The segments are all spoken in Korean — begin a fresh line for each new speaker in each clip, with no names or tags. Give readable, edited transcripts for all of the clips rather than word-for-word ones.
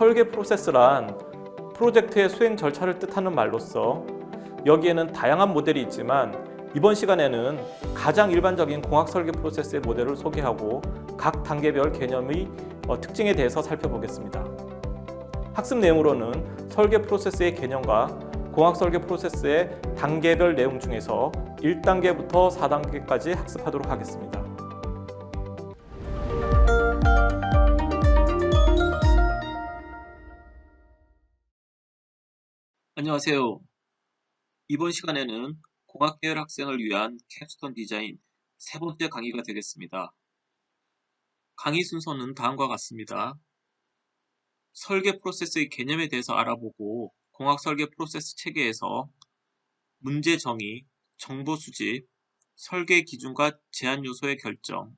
설계 프로세스란 프로젝트의 수행 절차를 뜻하는 말로써 여기에는 다양한 모델이 있지만 이번 시간에는 가장 일반적인 공학 설계 프로세스의 모델을 소개하고 각 단계별 개념의 특징에 대해서 살펴보겠습니다. 학습 내용으로는 설계 프로세스의 개념과 공학 설계 프로세스의 단계별 내용 중에서 1단계부터 4단계까지 학습하도록 하겠습니다.
안녕하세요. 이번 시간에는 공학계열 학생을 위한 캡스톤 디자인 세 번째 강의가 되겠습니다. 강의 순서는 다음과 같습니다. 설계 프로세스의 개념에 대해서 알아보고 공학 설계 프로세스 체계에서 문제 정의, 정보 수집, 설계 기준과 제한 요소의 결정,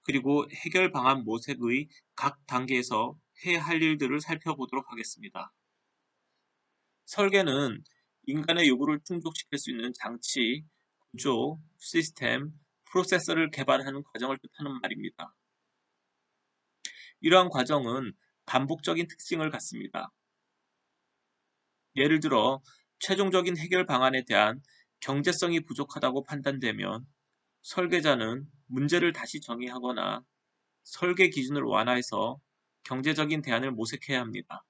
그리고 해결 방안 모색의 각 단계에서 해야 할 일들을 살펴보도록 하겠습니다. 설계는 인간의 요구를 충족시킬 수 있는 장치, 구조, 시스템, 프로세서를 개발하는 과정을 뜻하는 말입니다. 이러한 과정은 반복적인 특징을 갖습니다. 예를 들어 최종적인 해결 방안에 대한 경제성이 부족하다고 판단되면 설계자는 문제를 다시 정의하거나 설계 기준을 완화해서 경제적인 대안을 모색해야 합니다.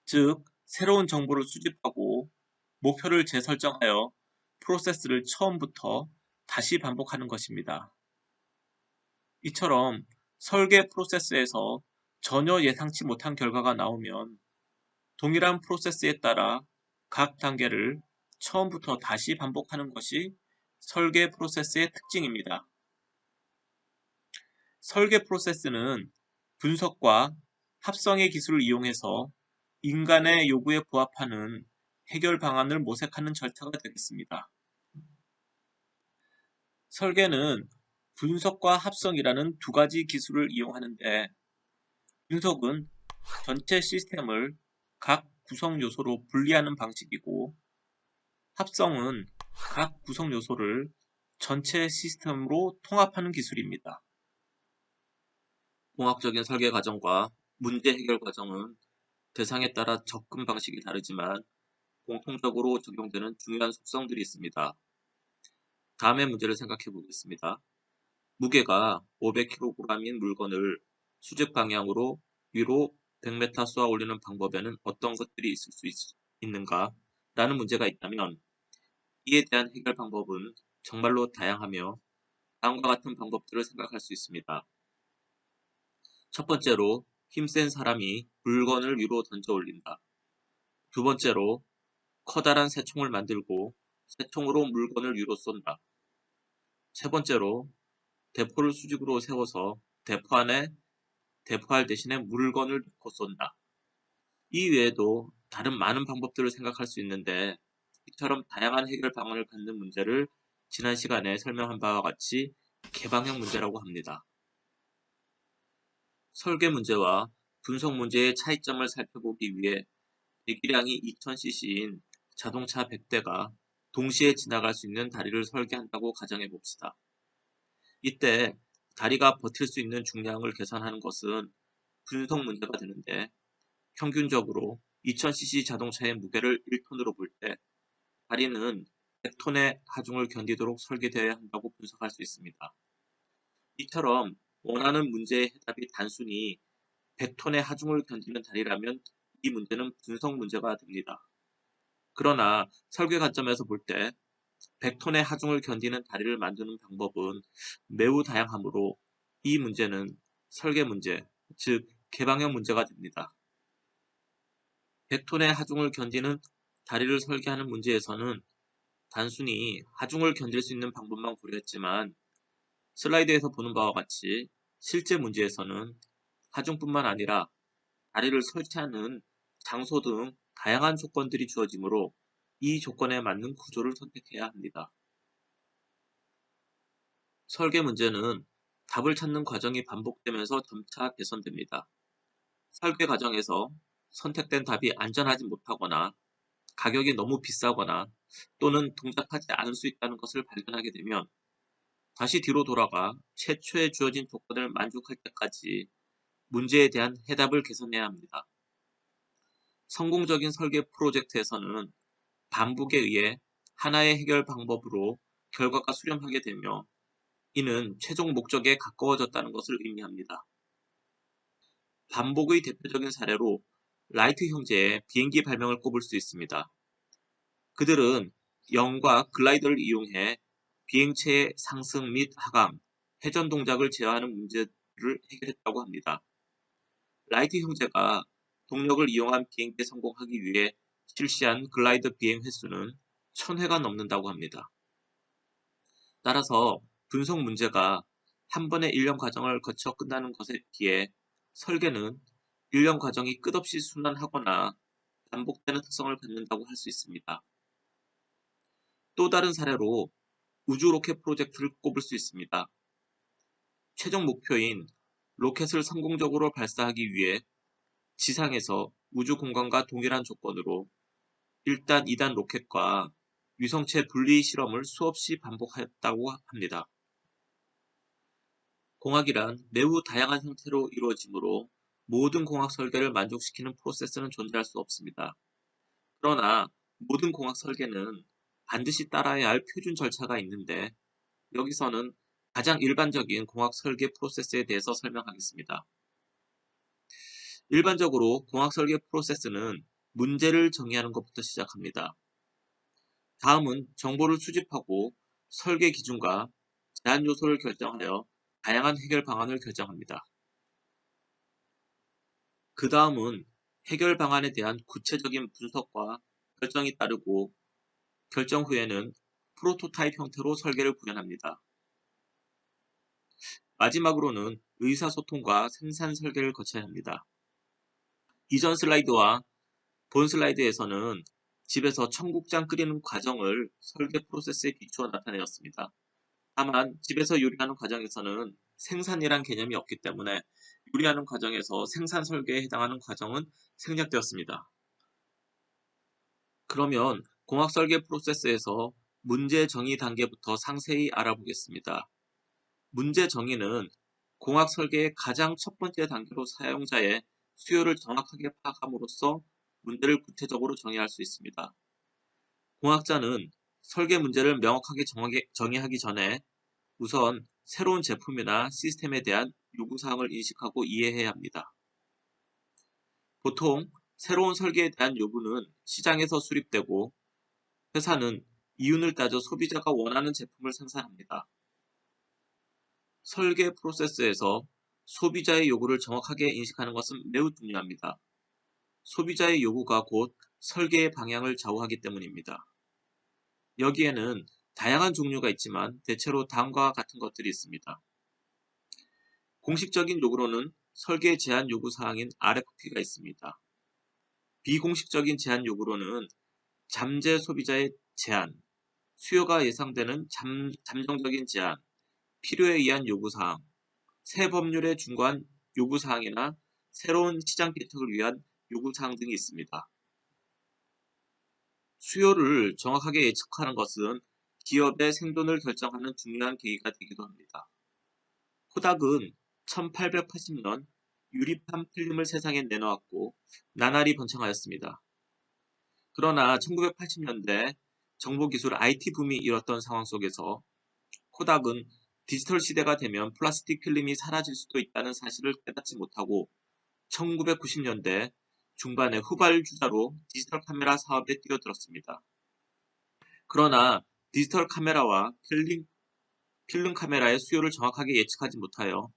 즉, 새로운 정보를 수집하고 목표를 재설정하여 프로세스를 처음부터 다시 반복하는 것입니다. 이처럼 설계 프로세스에서 전혀 예상치 못한 결과가 나오면 동일한 프로세스에 따라 각 단계를 처음부터 다시 반복하는 것이 설계 프로세스의 특징입니다. 설계 프로세스는 분석과 합성의 기술을 이용해서 인간의 요구에 부합하는 해결 방안을 모색하는 절차가 되겠습니다. 설계는 분석과 합성이라는 두 가지 기술을 이용하는데, 분석은 전체 시스템을 각 구성 요소로 분리하는 방식이고, 합성은 각 구성 요소를 전체 시스템으로 통합하는 기술입니다. 공학적인 설계 과정과 문제 해결 과정은 대상에 따라 접근 방식이 다르지만 공통적으로 적용되는 중요한 속성들이 있습니다. 다음의 문제를 생각해 보겠습니다. 무게가 500kg인 물건을 수직 방향으로 위로 100m 쏘아 올리는 방법에는 어떤 것들이 있을 수 있는가? 라는 문제가 있다면 이에 대한 해결 방법은 정말로 다양하며 다음과 같은 방법들을 생각할 수 있습니다. 첫 번째로 힘센 사람이 물건을 위로 던져 올린다. 두 번째로 커다란 새총을 만들고 새총으로 물건을 위로 쏜다. 세 번째로 대포를 수직으로 세워서 대포 안에 대포할 대신에 물건을 넣고 쏜다. 이 외에도 다른 많은 방법들을 생각할 수 있는데 이처럼 다양한 해결 방안을 갖는 문제를 지난 시간에 설명한 바와 같이 개방형 문제라고 합니다. 설계 문제와 분석 문제의 차이점을 살펴보기 위해 배기량이 2000cc인 자동차 100대가 동시에 지나갈 수 있는 다리를 설계한다고 가정해 봅시다. 이때 다리가 버틸 수 있는 중량을 계산하는 것은 분석 문제가 되는데, 평균적으로 2000cc 자동차의 무게를 1톤으로 볼 때 다리는 100톤의 하중을 견디도록 설계되어야 한다고 분석할 수 있습니다. 이처럼 원하는 문제의 해답이 단순히 100톤의 하중을 견디는 다리라면 이 문제는 분석 문제가 됩니다. 그러나 설계 관점에서 볼 때 100톤의 하중을 견디는 다리를 만드는 방법은 매우 다양하므로 이 문제는 설계 문제, 즉 개방형 문제가 됩니다. 100톤의 하중을 견디는 다리를 설계하는 문제에서는 단순히 하중을 견딜 수 있는 방법만 고려했지만 슬라이드에서 보는 바와 같이 실제 문제에서는 하중뿐만 아니라 다리를 설치하는 장소 등 다양한 조건들이 주어지므로 이 조건에 맞는 구조를 선택해야 합니다. 설계 문제는 답을 찾는 과정이 반복되면서 점차 개선됩니다. 설계 과정에서 선택된 답이 안전하지 못하거나 가격이 너무 비싸거나 또는 동작하지 않을 수 있다는 것을 발견하게 되면 다시 뒤로 돌아가 최초에 주어진 조건을 만족할 때까지 문제에 대한 해답을 개선해야 합니다. 성공적인 설계 프로젝트에서는 반복에 의해 하나의 해결 방법으로 결과가 수렴하게 되며 이는 최종 목적에 가까워졌다는 것을 의미합니다. 반복의 대표적인 사례로 라이트 형제의 비행기 발명을 꼽을 수 있습니다. 그들은 영과 글라이더를 이용해 비행체의 상승 및 하강, 회전 동작을 제어하는 문제를 해결했다고 합니다. 라이트 형제가 동력을 이용한 비행기에 성공하기 위해 실시한 글라이더 비행 횟수는 1000회가 넘는다고 합니다. 따라서 분석 문제가 한 번의 일련 과정을 거쳐 끝나는 것에 비해 설계는 일련 과정이 끝없이 순환하거나 반복되는 특성을 갖는다고 할 수 있습니다. 또 다른 사례로 우주 로켓 프로젝트를 꼽을 수 있습니다. 최종 목표인 로켓을 성공적으로 발사하기 위해 지상에서 우주 공간과 동일한 조건으로 1단, 2단 로켓과 위성체 분리 실험을 수없이 반복했다고 합니다. 공학이란 매우 다양한 형태로 이루어지므로 모든 공학 설계를 만족시키는 프로세스는 존재할 수 없습니다. 그러나 모든 공학 설계는 반드시 따라야 할 표준 절차가 있는데 여기서는 가장 일반적인 공학 설계 프로세스에 대해서 설명하겠습니다. 일반적으로 공학 설계 프로세스는 문제를 정의하는 것부터 시작합니다. 다음은 정보를 수집하고 설계 기준과 제한 요소를 결정하여 다양한 해결 방안을 결정합니다. 그 다음은 해결 방안에 대한 구체적인 분석과 결정이 따르고 결정 후에는 프로토타입 형태로 설계를 구현합니다. 마지막으로는 의사소통과 생산 설계를 거쳐야 합니다. 이전 슬라이드와 본 슬라이드에서는 집에서 청국장 끓이는 과정을 설계 프로세스에 비추어 나타내었습니다. 다만 집에서 요리하는 과정에서는 생산이란 개념이 없기 때문에 요리하는 과정에서 생산 설계에 해당하는 과정은 생략되었습니다. 그러면 공학 설계 프로세스에서 문제 정의 단계부터 상세히 알아보겠습니다. 문제 정의는 공학 설계의 가장 첫 번째 단계로 사용자의 수요를 정확하게 파악함으로써 문제를 구체적으로 정의할 수 있습니다. 공학자는 설계 문제를 명확하게 정의하기 전에 우선 새로운 제품이나 시스템에 대한 요구사항을 인식하고 이해해야 합니다. 보통 새로운 설계에 대한 요구는 시장에서 수립되고 회사는 이윤을 따져 소비자가 원하는 제품을 생산합니다. 설계 프로세스에서 소비자의 요구를 정확하게 인식하는 것은 매우 중요합니다. 소비자의 요구가 곧 설계의 방향을 좌우하기 때문입니다. 여기에는 다양한 종류가 있지만 대체로 다음과 같은 것들이 있습니다. 공식적인 요구로는 설계 제한 요구 사항인 RFP가 있습니다. 비공식적인 제한 요구로는 잠재 소비자의 제한, 수요가 예상되는 잠정적인 제한, 필요에 의한 요구사항, 새 법률에 준거한 요구사항이나 새로운 시장 개척을 위한 요구사항 등이 있습니다. 수요를 정확하게 예측하는 것은 기업의 생존을 결정하는 중요한 계기가 되기도 합니다. 코닥은 1880년 유리판 필름을 세상에 내놓았고 나날이 번창하였습니다. 그러나 1980년대 정보기술 IT 붐이 일었던 상황 속에서 코닥은 디지털 시대가 되면 플라스틱 필름이 사라질 수도 있다는 사실을 깨닫지 못하고 1990년대 중반에 후발주자로 디지털 카메라 사업에 뛰어들었습니다. 그러나 디지털 카메라와 필름 카메라의 수요를 정확하게 예측하지 못하여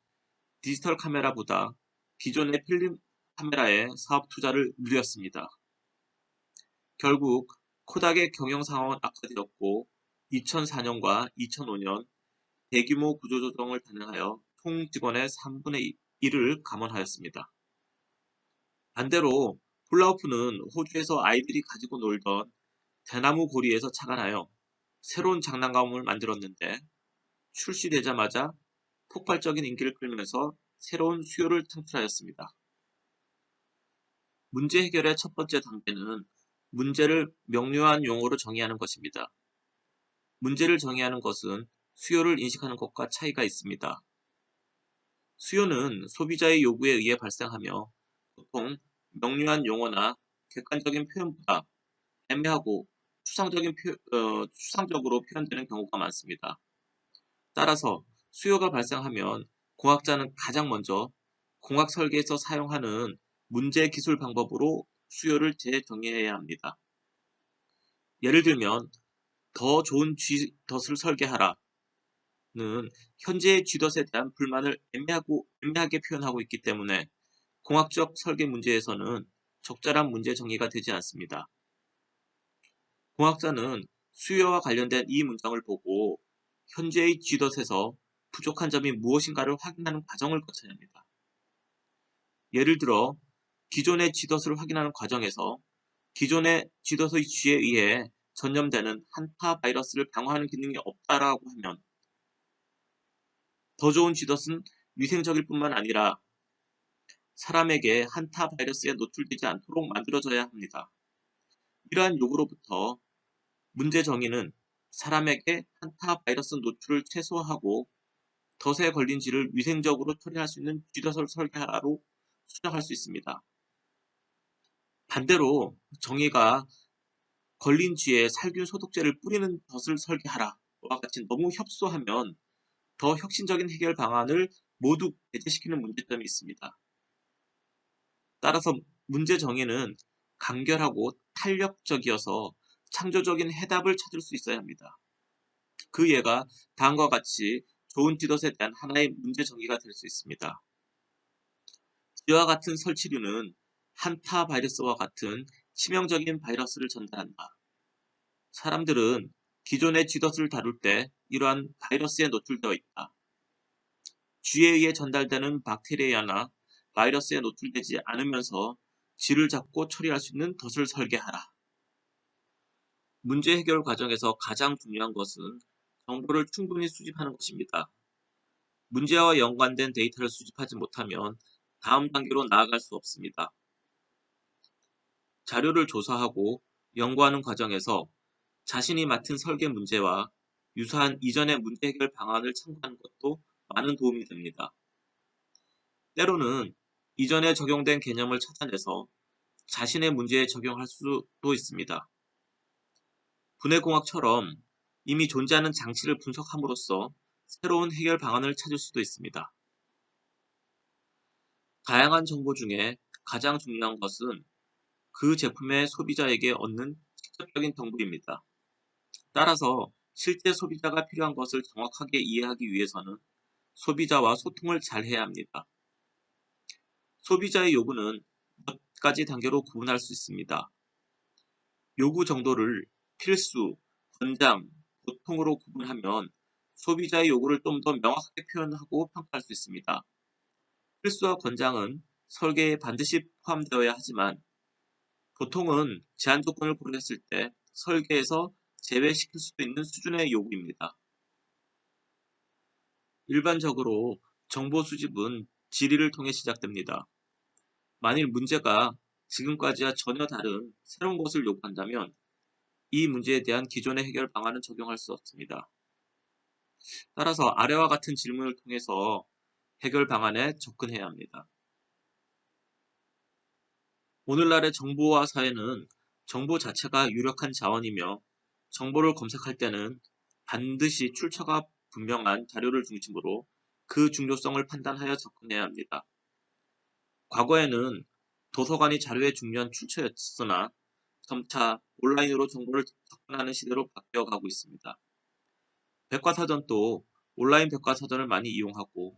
디지털 카메라보다 기존의 필름 카메라의 사업 투자를 늘렸습니다. 결국 코닥의 경영 상황은 악화되었고 2004년과 2005년 대규모 구조조정을 단행하여 총 직원의 3분의 1을 감원하였습니다. 반대로 훌라후프는 호주에서 아이들이 가지고 놀던 대나무 고리에서 착안하여 새로운 장난감을 만들었는데 출시되자마자 폭발적인 인기를 끌면서 새로운 수요를 창출하였습니다. 문제 해결의 첫 번째 단계는 문제를 명료한 용어로 정의하는 것입니다. 문제를 정의하는 것은 수요를 인식하는 것과 차이가 있습니다. 수요는 소비자의 요구에 의해 발생하며 보통 명료한 용어나 객관적인 표현보다 애매하고 추상적으로 표현되는 경우가 많습니다. 따라서 수요가 발생하면 공학자는 가장 먼저 공학 설계에서 사용하는 문제 기술 방법으로 수요를 재정의해야 합니다. 예를 들면 더 좋은 G덫을 설계하라는 현재의 G덫에 대한 불만을 애매하게 표현하고 있기 때문에 공학적 설계 문제에서는 적절한 문제 정의가 되지 않습니다. 공학자는 수요와 관련된 이 문장을 보고 현재의 G덫에서 부족한 점이 무엇인가를 확인하는 과정을 거쳐야 합니다. 예를 들어 기존의 G덫을 확인하는 과정에서 기존의 G덫의 G에 의해 전염되는 한타 바이러스를 방어하는 기능이 없다라고 하면 더 좋은 G덫은 위생적일 뿐만 아니라 사람에게 한타 바이러스에 노출되지 않도록 만들어져야 합니다. 이러한 요구로부터 문제 정의는 사람에게 한타 바이러스 노출을 최소화하고 덫에 걸린 쥐를 위생적으로 처리할 수 있는 쥐덫을 설계하라로 수정할 수 있습니다. 반대로 정의가 걸린 쥐에 살균 소독제를 뿌리는 덫을 설계하라와 같이 너무 협소하면 더 혁신적인 해결 방안을 모두 배제시키는 문제점이 있습니다. 따라서 문제 정의는 간결하고 탄력적이어서 창조적인 해답을 찾을 수 있어야 합니다. 그 예가 다음과 같이 좋은 쥐덫에 대한 하나의 문제 정의가 될 수 있습니다. 이와 같은 설치류는 한타 바이러스와 같은 치명적인 바이러스를 전달한다. 사람들은 기존의 쥐덫을 다룰 때 이러한 바이러스에 노출되어 있다. 쥐에 의해 전달되는 박테리아나 바이러스에 노출되지 않으면서 쥐를 잡고 처리할 수 있는 덫을 설계하라. 문제 해결 과정에서 가장 중요한 것은 정보를 충분히 수집하는 것입니다. 문제와 연관된 데이터를 수집하지 못하면 다음 단계로 나아갈 수 없습니다. 자료를 조사하고 연구하는 과정에서 자신이 맡은 설계 문제와 유사한 이전의 문제 해결 방안을 참고하는 것도 많은 도움이 됩니다. 때로는 이전에 적용된 개념을 찾아내서 자신의 문제에 적용할 수도 있습니다. 분해공학처럼 이미 존재하는 장치를 분석함으로써 새로운 해결 방안을 찾을 수도 있습니다. 다양한 정보 중에 가장 중요한 것은 그 제품의 소비자에게 얻는 직접적인 정보입니다. 따라서 실제 소비자가 필요한 것을 정확하게 이해하기 위해서는 소비자와 소통을 잘 해야 합니다. 소비자의 요구는 몇 가지 단계로 구분할 수 있습니다. 요구 정도를 필수, 권장, 보통으로 구분하면 소비자의 요구를 좀 더 명확하게 표현하고 평가할 수 있습니다. 필수와 권장은 설계에 반드시 포함되어야 하지만 보통은 제한 조건을 고려했을 때 설계에서 제외시킬 수도 있는 수준의 요구입니다. 일반적으로 정보 수집은 질의를 통해 시작됩니다. 만일 문제가 지금까지와 전혀 다른 새로운 것을 요구한다면 이 문제에 대한 기존의 해결 방안은 적용할 수 없습니다. 따라서 아래와 같은 질문을 통해서 해결 방안에 접근해야 합니다. 오늘날의 정보화 사회는 정보 자체가 유력한 자원이며 정보를 검색할 때는 반드시 출처가 분명한 자료를 중심으로 그 중요성을 판단하여 접근해야 합니다. 과거에는 도서관이 자료의 중요한 출처였으나 점차 온라인으로 정보를 접근하는 시대로 바뀌어가고 있습니다. 백과사전도 온라인 백과사전을 많이 이용하고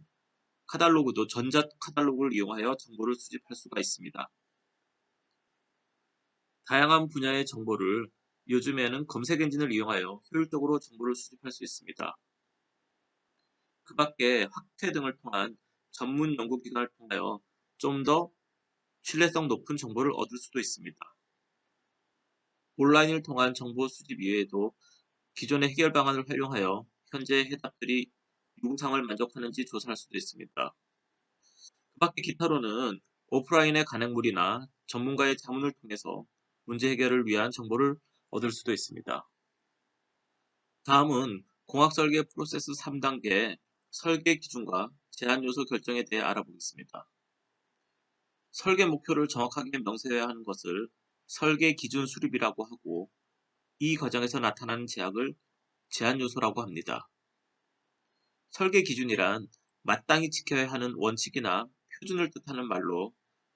카탈로그도 전자 카탈로그를 이용하여 정보를 수집할 수가 있습니다. 다양한 분야의 정보를 요즘에는 검색 엔진을 이용하여 효율적으로 정보를 수집할 수 있습니다. 그 밖에 학회 등을 통한 전문 연구기관을 통하여 좀 더 신뢰성 높은 정보를 얻을 수도 있습니다. 온라인을 통한 정보 수집 이외에도 기존의 해결 방안을 활용하여 현재의 해답들이 요구사항을 만족하는지 조사할 수도 있습니다. 그 밖에 기타로는 오프라인의 간행물이나 전문가의 자문을 통해서 문제 해결을 위한 정보를 얻을 수도 있습니다. 다음은 공학설계 프로세스 3단계 설계 기준과 제한 요소 결정에 대해 알아보겠습니다. 설계 목표를 정확하게 명세해야 하는 것을 설계 기준 수립이라고 하고, 이 과정에서 나타나는 제약을 제한 요소라고 합니다. 설계 기준이란 마땅히 지켜야 하는 원칙이나 표준을 뜻하는 말로,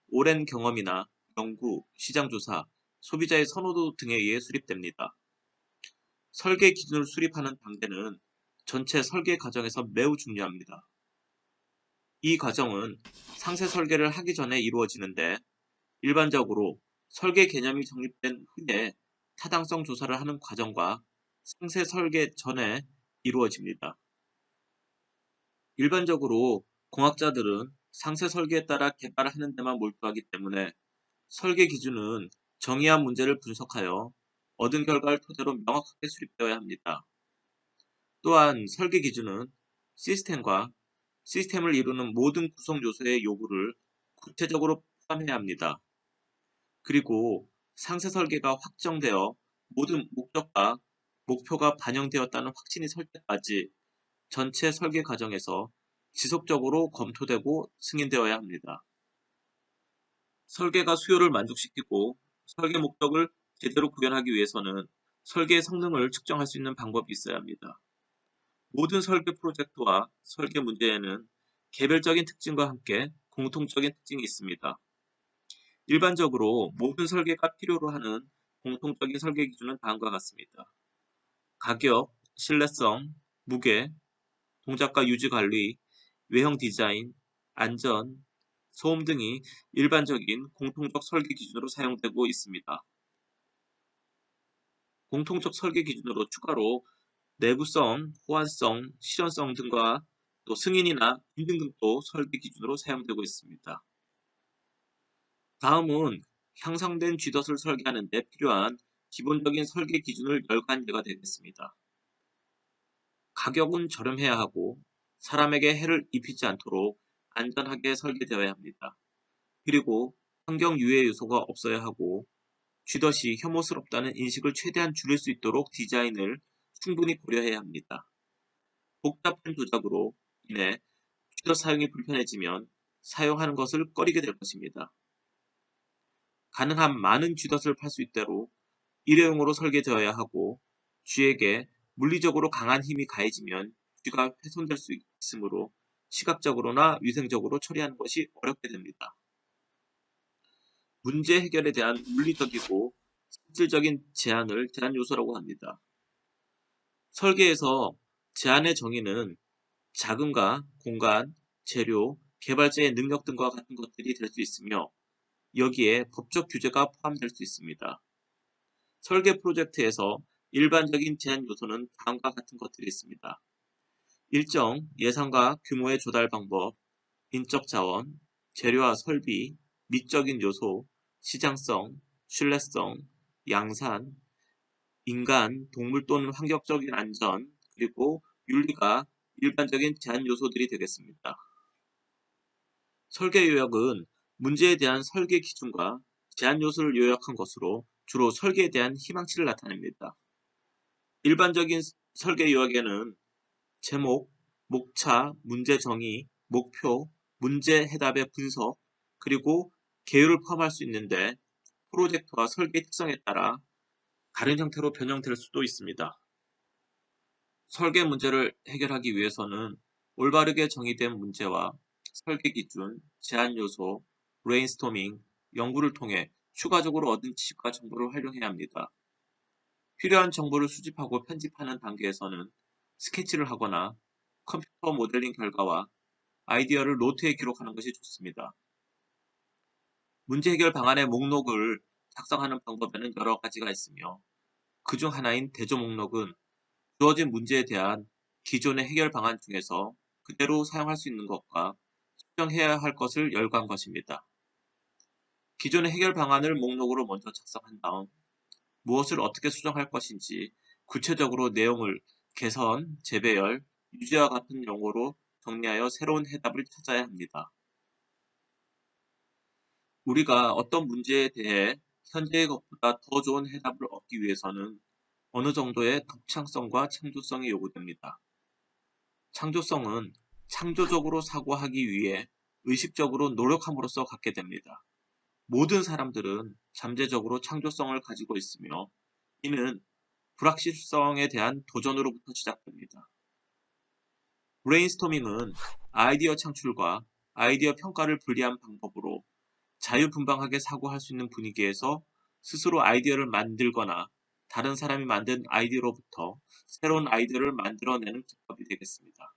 오랜 경험이나 연구, 시장 조사, 소비자의 선호도 등에 의해 수립됩니다. 설계 기준을 수립하는 단계는 전체 설계 과정에서 매우 중요합니다. 이 과정은 상세 설계를 하기 전에 이루어지는데, 일반적으로 설계 개념이 정립된 후에 타당성 조사를 하는 과정과 상세 설계 전에 이루어집니다. 일반적으로 공학자들은 상세 설계에 따라 개발하는 데만 몰두하기 때문에 설계 기준은 정의한 문제를 분석하여 얻은 결과를 토대로 명확하게 수립되어야 합니다. 또한 설계 기준은 시스템과 시스템을 이루는 모든 구성 요소의 요구를 구체적으로 포함해야 합니다. 그리고 상세 설계가 확정되어 모든 목적과 목표가 반영되었다는 확신이 설 때까지 전체 설계 과정에서 지속적으로 검토되고 승인되어야 합니다. 설계가 수요를 만족시키고 설계 목적을 제대로 구현하기 위해서는 설계의 성능을 측정할 수 있는 방법이 있어야 합니다. 모든 설계 프로젝트와 설계 문제에는 개별적인 특징과 함께 공통적인 특징이 있습니다. 일반적으로 모든 설계가 필요로 하는 공통적인 설계 기준은 다음과 같습니다. 가격, 신뢰성, 무게, 동작과 유지 관리, 외형 디자인, 안전, 소음 등이 일반적인 공통적 설계 기준으로 사용되고 있습니다. 공통적 설계 기준으로 추가로 내구성, 호환성, 실현성 등과 또 승인이나 인증 등도 설계 기준으로 사용되고 있습니다. 다음은 향상된 쥐덫을 설계하는 데 필요한 기본적인 설계 기준을 열거한 예가 되겠습니다. 가격은 저렴해야 하고 사람에게 해를 입히지 않도록 안전하게 설계되어야 합니다. 그리고 환경 유해 요소가 없어야 하고 쥐덫이 혐오스럽다는 인식을 최대한 줄일 수 있도록 디자인을 충분히 고려해야 합니다. 복잡한 조작으로 인해 쥐덫 사용이 불편해지면 사용하는 것을 꺼리게 될 것입니다. 가능한 많은 쥐덫을 팔 수 있도록 일회용으로 설계되어야 하고, 쥐에게 물리적으로 강한 힘이 가해지면 쥐가 훼손될 수 있으므로 시각적으로나 위생적으로 처리하는 것이 어렵게 됩니다. 문제 해결에 대한 물리적이고 실질적인 제한 요소라고 합니다. 설계에서 제한의 정의는 자금과 공간, 재료, 개발자의 능력 등과 같은 것들이 될 수 있으며, 여기에 법적 규제가 포함될 수 있습니다. 설계 프로젝트에서 일반적인 제한 요소는 다음과 같은 것들이 있습니다. 일정 예산과 규모의 조달 방법, 인적 자원, 재료와 설비, 미적인 요소, 시장성, 신뢰성, 양산, 인간, 동물 또는 환경적인 안전, 그리고 윤리가 일반적인 제한 요소들이 되겠습니다. 설계 요약은 문제에 대한 설계 기준과 제한 요소를 요약한 것으로 주로 설계에 대한 희망치를 나타냅니다. 일반적인 설계 요약에는 제목, 목차, 문제 정의, 목표, 문제 해답의 분석, 그리고 계율을 포함할 수 있는데, 프로젝트와 설계 특성에 따라 다른 형태로 변형될 수도 있습니다. 설계 문제를 해결하기 위해서는 올바르게 정의된 문제와 설계 기준, 제한 요소, 브레인스토밍, 연구를 통해 추가적으로 얻은 지식과 정보를 활용해야 합니다. 필요한 정보를 수집하고 편집하는 단계에서는 스케치를 하거나 컴퓨터 모델링 결과와 아이디어를 노트에 기록하는 것이 좋습니다. 문제 해결 방안의 목록을 작성하는 방법에는 여러 가지가 있으며, 그중 하나인 대조 목록은 주어진 문제에 대한 기존의 해결 방안 중에서 그대로 사용할 수 있는 것과 수정해야 할 것을 열거한 것입니다. 기존의 해결 방안을 목록으로 먼저 작성한 다음 무엇을 어떻게 수정할 것인지 구체적으로 내용을 개선, 재배열, 유지와 같은 용어로 정리하여 새로운 해답을 찾아야 합니다. 우리가 어떤 문제에 대해 현재의 것보다 더 좋은 해답을 얻기 위해서는 어느 정도의 독창성과 창조성이 요구됩니다. 창조성은 창조적으로 사고하기 위해 의식적으로 노력함으로써 갖게 됩니다. 모든 사람들은 잠재적으로 창조성을 가지고 있으며 이는 불확실성에 대한 도전으로부터 시작됩니다. 브레인스토밍은 아이디어 창출과 아이디어 평가를 분리한 방법으로 자유분방하게 사고할 수 있는 분위기에서 스스로 아이디어를 만들거나 다른 사람이 만든 아이디어로부터 새로운 아이디어를 만들어내는 기법이 되겠습니다.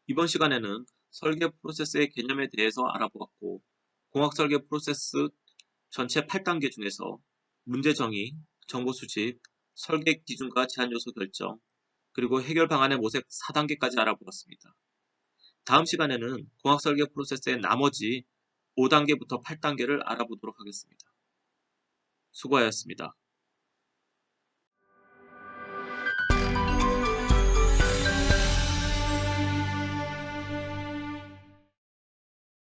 이번 시간에는 설계 프로세스의 개념에 대해서 알아보았고, 공학 설계 프로세스 전체 8단계 중에서 문제 정의, 정보 수집, 설계 기준과 제한 요소 결정, 그리고 해결 방안의 모색 4단계까지 알아보았습니다. 다음 시간에는 공학 설계 프로세스의 나머지 5단계부터 8단계를 알아보도록 하겠습니다. 수고하셨습니다.